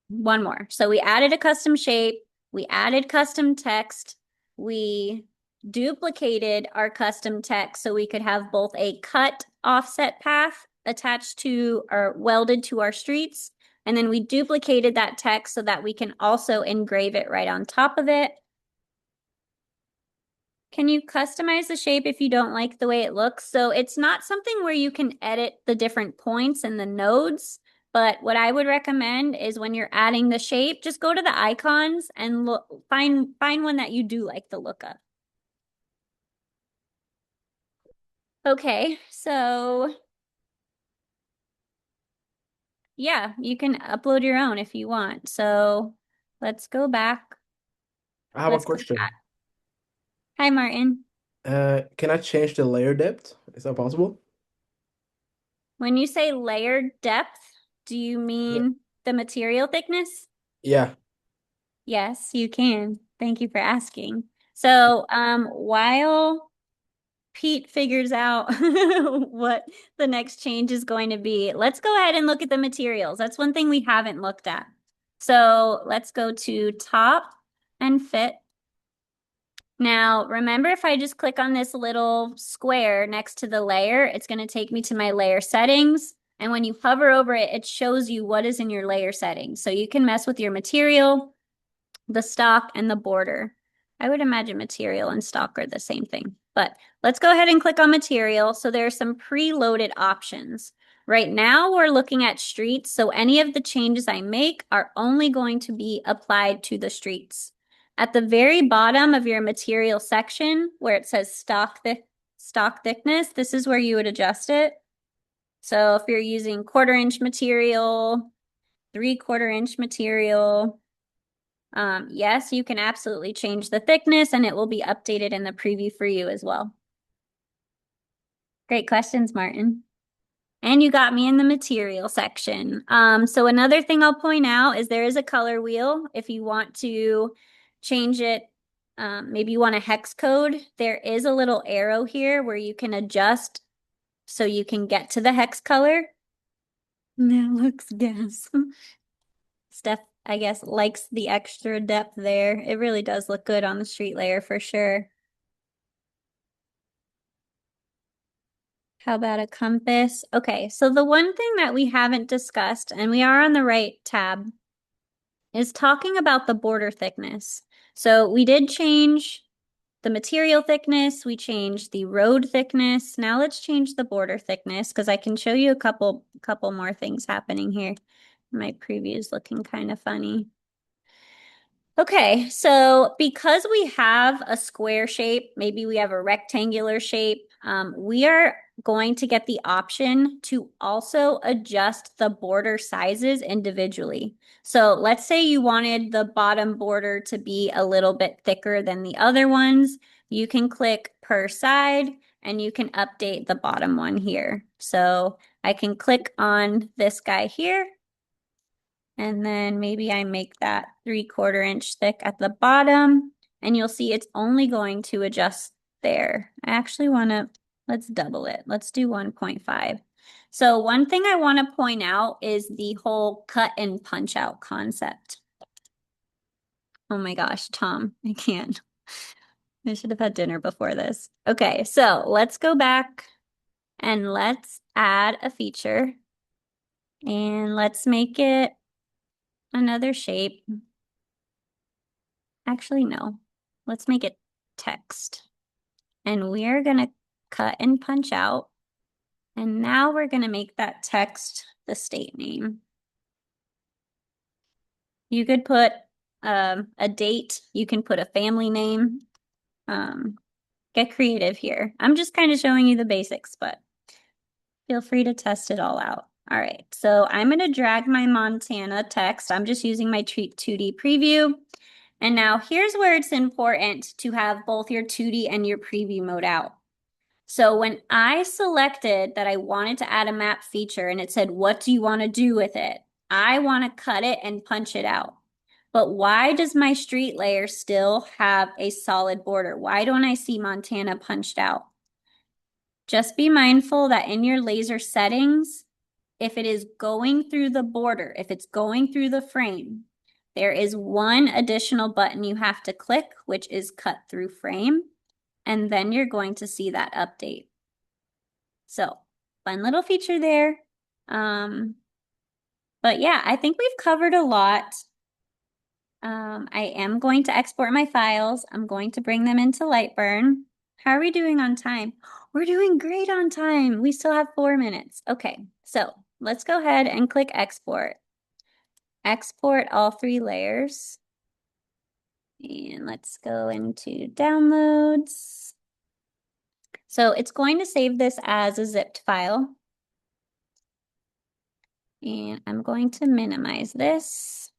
One more. So we added a custom shape, we added custom text, we duplicated our custom text so we could have both a cut offset path attached to or welded to our streets. And then we duplicated that text so that we can also engrave it right on top of it. Can you customize the shape if you don't like the way it looks? So it's not something where you can edit the different points and the nodes. But what I would recommend is when you're adding the shape, just go to the icons and look, find one that you do like the look of. Okay, so yeah, you can upload your own if you want. So let's go back. I have a Let's click question. that. Hi, Martin. Can I change the layer depth? Is that possible? When you say layered depth, do you Yeah. mean the material thickness? Yeah. Yes, you can. Thank you for asking. So, while Pete figures out what the next change is going to be, let's go ahead and look at the materials. That's one thing we haven't looked at. So let's go to top and fit. Now, remember, if I just click on this little square next to the layer, it's going to take me to my layer settings. And when you hover over it, it shows you what is in your layer settings. So you can mess with your material, the stock, and the border. I would imagine material and stock are the same thing, but let's go ahead and click on material. So there are some preloaded options. Right now we're looking at streets, so any of the changes I make are only going to be applied to the streets. At the very bottom of your material section where it says stock thickness, this is where you would adjust it. So if you're using 1/4 inch material, 3/4 inch material, Yes, you can absolutely change the thickness and it will be updated in the preview for you as well. Great questions, Martin. And you got me in the material section. So another thing I'll point out is there is a color wheel. If you want to change it, maybe you want a hex code, there is a little arrow here where you can adjust so you can get to the hex color. That looks gas. Steph, I guess, likes the extra depth there. It really does look good on the street layer for sure. How about a compass? Okay, so the one thing that we haven't discussed, and we are on the right tab, is talking about the border thickness. So we did change the material thickness, we changed the road thickness. Now let's change the border thickness because I can show you a couple more things happening here. My preview is looking kind of funny. Okay, so because we have a square shape, maybe we have a rectangular shape, we are going to get the option to also adjust the border sizes individually. So let's say you wanted the bottom border to be a little bit thicker than the other ones. You can click per side and you can update the bottom one here. So I can click on this guy here and then maybe I make that 3/4 inch thick at the bottom and you'll see it's only going to adjust there. I actually want to, let's double it. Let's do 1.5. So one thing I want to point out is the whole cut and punch out concept. Oh my gosh, Tom, I can't. I should have had dinner before this. Okay, so let's go back and let's add a feature and let's make it another shape. Actually, no. Let's make it text. And we're going to cut and punch out. And now we're going to make that text the state name. You could put a date. You can put a family name. Get creative here. I'm just kind of showing you the basics, but feel free to test it all out. All right, so I'm going to drag my Montana text. I'm just using my 2D preview. And now here's where it's important to have both your 2D and your preview mode out. So when I selected that I wanted to add a map feature and it said, what do you want to do with it? I want to cut it and punch it out. But why does my street layer still have a solid border? Why don't I see Montana punched out? Just be mindful that in your laser settings, if it is going through the border, if it's going through the frame, there is one additional button you have to click, which is cut through frame, and then you're going to see that update. So, fun little feature there. But yeah, I think we've covered a lot. I am going to export my files. I'm going to bring them into Lightburn. How are we doing on time? We're doing great on time. We still have 4 minutes. Okay, so let's go ahead and click export. Export all 3 layers. And let's go into downloads. So it's going to save this as a zipped file. And I'm going to minimize this.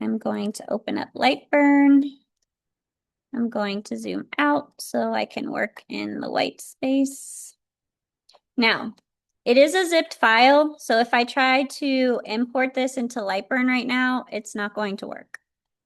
I'm going to open up Lightburn. I'm going to zoom out so I can work in the white space. Now, it is a zipped file, so if I try to import this into Lightburn right now, it's not going to work.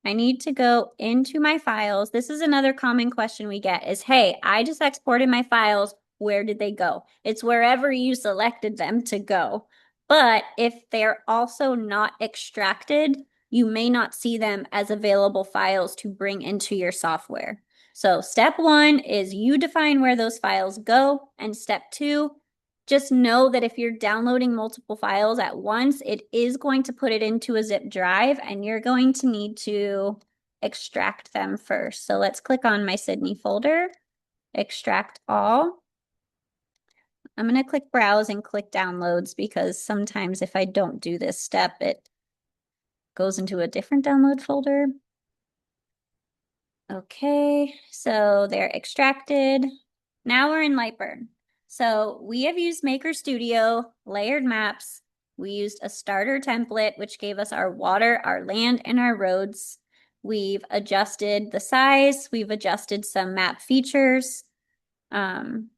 I need to go into my files. This is another common question we get is, hey, I just exported my files. Where did they go? It's wherever you selected them to go. But if they're also not extracted, you may not see them as available files to bring into your software. So step 1 is you define where those files go. And step 2, just know that if you're downloading multiple files at once, it is going to put it into a zip drive and you're going to need to extract them first. So let's click on my Sydney folder, extract all. I'm going to click browse and click downloads because sometimes if I don't do this step, it goes into a different download folder. Okay, so they're extracted. Now we're in Lightburn. So we have used Maker Studio, layered maps, We used a starter template, which gave us our water, our land, and our roads. We've adjusted the size. We've adjusted some map features. Um,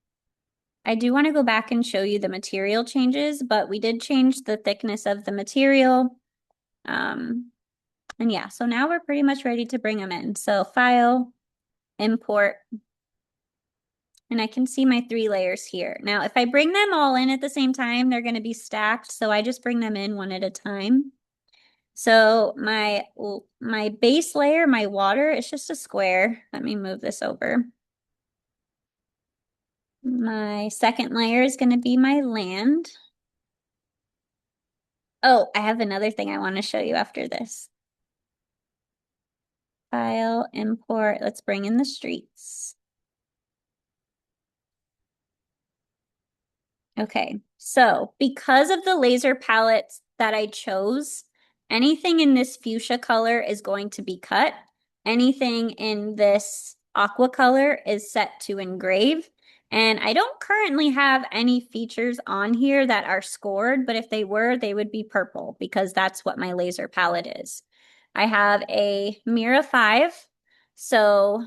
I do want to go back and show you the material changes, but we did change the thickness of the material. Um, and yeah, so now we're pretty much ready to bring them in. So file, import, and I can see my 3 layers here. Now, if I bring them all in at the same time, they're going to be stacked. So I just bring them in one at a time. So my base layer, my water, is just a square. Let me move this over. My second layer is going to be my land. Oh, I have another thing I want to show you after this. File, import, let's bring in the streets. Okay, so because of the laser palettes that I chose, anything in this fuchsia color is going to be cut. Anything in this aqua color is set to engrave. And I don't currently have any features on here that are scored, but if they were, they would be purple because that's what my laser palette is. I have a Mira 5, so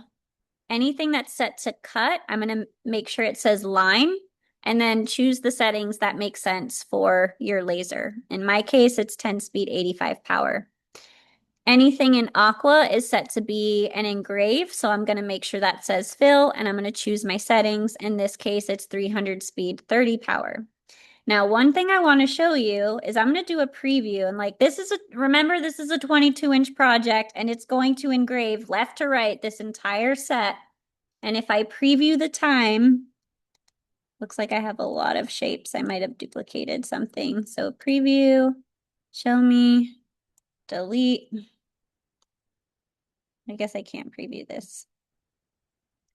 anything that's set to cut, I'm going to make sure it says line and then choose the settings that make sense for your laser. In my case, it's 10 speed, 85 power. Anything in aqua is set to be an engrave, so I'm going to make sure that says fill, and I'm going to choose my settings. In this case, it's 300 speed, 30 power. Now, one thing I want to show you is I'm going to do a preview, and like remember, this is a 22-inch project, and it's going to engrave left to right this entire set. And if I preview the time, looks like I have a lot of shapes. I might have duplicated something. So preview, show me, delete. I guess I can't preview this.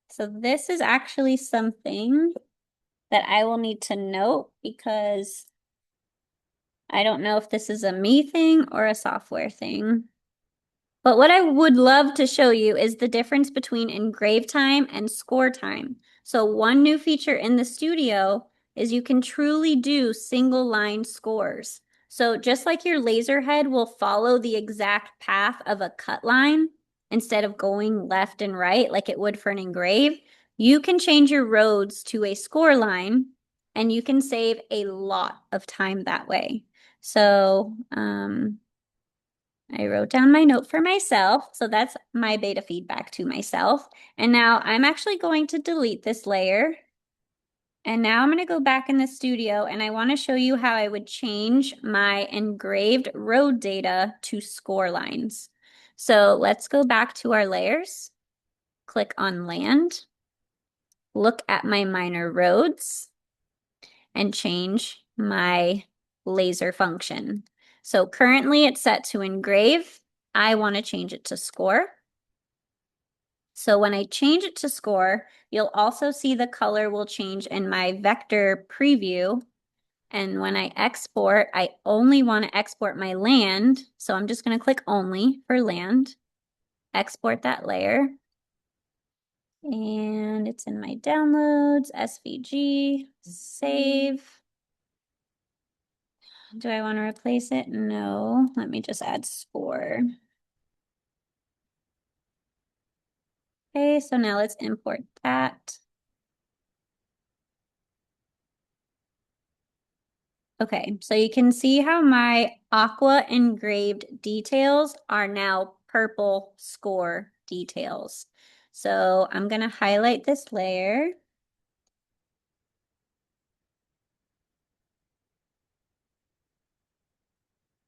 So this is actually something that I will need to note because I don't know if this is a me thing or a software thing. But what I would love to show you is the difference between engrave time and score time. So one new feature in the studio is you can truly do single line scores. So just like your laser head will follow the exact path of a cut line instead of going left and right like it would for an engrave, you can change your roads to a score line and you can save a lot of time that way. So, I wrote down my note for myself. So that's my beta feedback to myself. And now I'm actually going to delete this layer. And now I'm going to go back in the studio and I want to show you how I would change my engraved road data to score lines. So let's go back to our layers, click on land, look at my minor roads, and change my laser function. So currently it's set to engrave. I want to change it to score. So when I change it to score, you'll also see the color will change in my vector preview. And when I export, I only want to export my land. So I'm just going to click only for land, export that layer. And it's in my downloads, SVG, save. Do I want to replace it? No. Let me just add score. Okay, so now let's import that. Okay, so you can see how my aqua engraved details are now purple score details. So I'm going to highlight this layer.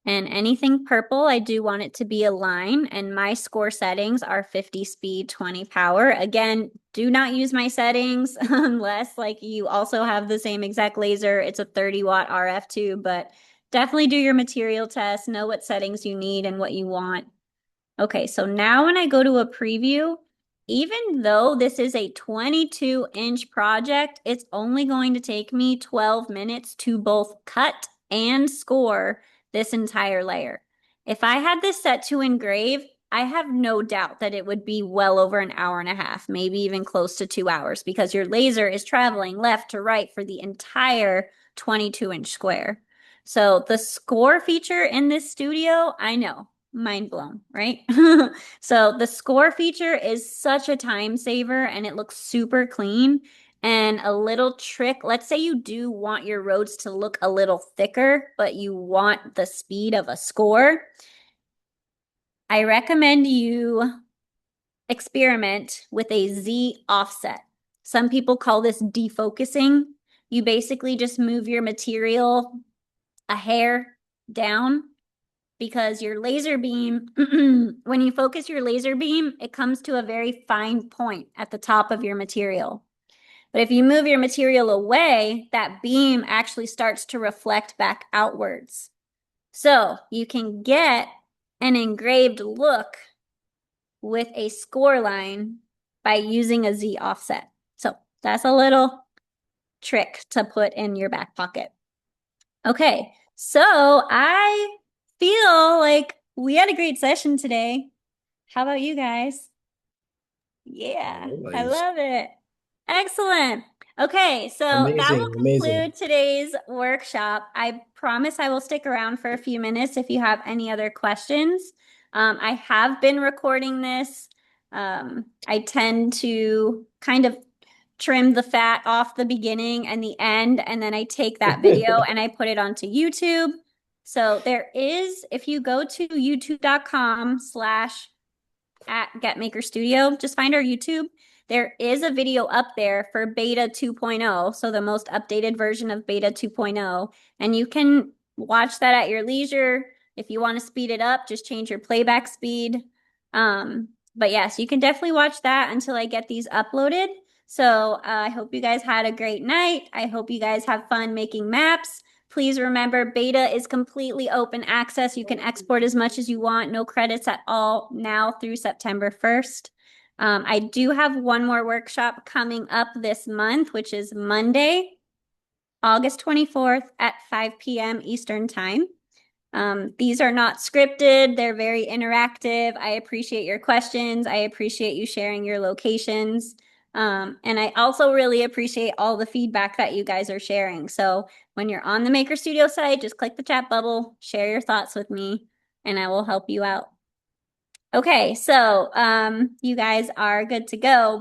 And anything purple, I do want it to be a line, and my score settings are 50 speed, 20 power. Again, do not use my settings unless like you also have the same exact laser. It's a 30-watt RF too, but definitely do your material test, know what settings you need and what you want. Okay, so now when I go to a preview, even though this is a 22-inch project, it's only going to take me 12 minutes to both cut and score this entire layer. If I had this set to engrave, I have no doubt that it would be well over an hour and a half, maybe even close to 2 hours, because your laser is traveling left to right for the entire 22-inch square. So the score feature in this studio, I know, mind blown, right? So the score feature is such a time saver and it looks super clean. And a little trick, let's say you do want your roads to look a little thicker, but you want the speed of a score. I recommend you experiment with a Z offset. Some people call this defocusing. You basically just move your material a hair down because your laser beam, when you focus your laser beam, it comes to a very fine point at the top of your material. But if you move your material away, that beam actually starts to reflect back outwards. So you can get an engraved look with a score line by using a Z offset. So that's a little trick to put in your back pocket. Okay, so I feel like we had a great session today. How about you guys? Yeah, I Always. love it. Excellent. Okay, so that Amazing, will amazing. conclude today's workshop. I promise I will stick around for a few minutes if you have any other questions. I have been recording this. I tend to kind of trim the fat off the beginning and the end, and then I take that video and I put it onto YouTube. So there is, if you go to youtube.com/ at Get Maker Studio. Just find our YouTube. There is a video up there for Beta 2.0, so the most updated version of Beta 2.0, and you can watch that at your leisure. If you want to speed it up, just change your playback speed. But yes, you can definitely watch that until I get these uploaded. So I hope you guys had a great night. I hope you guys have fun making maps. Please remember, beta is completely open access. You can export as much as you want, no credits at all now through September 1st. I do have one more workshop coming up this month, which is Monday, August 24th at 5 p.m. Eastern Time. These are not scripted. They're very interactive. I appreciate your questions. I appreciate you sharing your locations. And I also really appreciate all the feedback that you guys are sharing. So when you're on the Maker Studio site, just click the chat bubble, share your thoughts with me, and I will help you out. Okay, so you guys are good to go.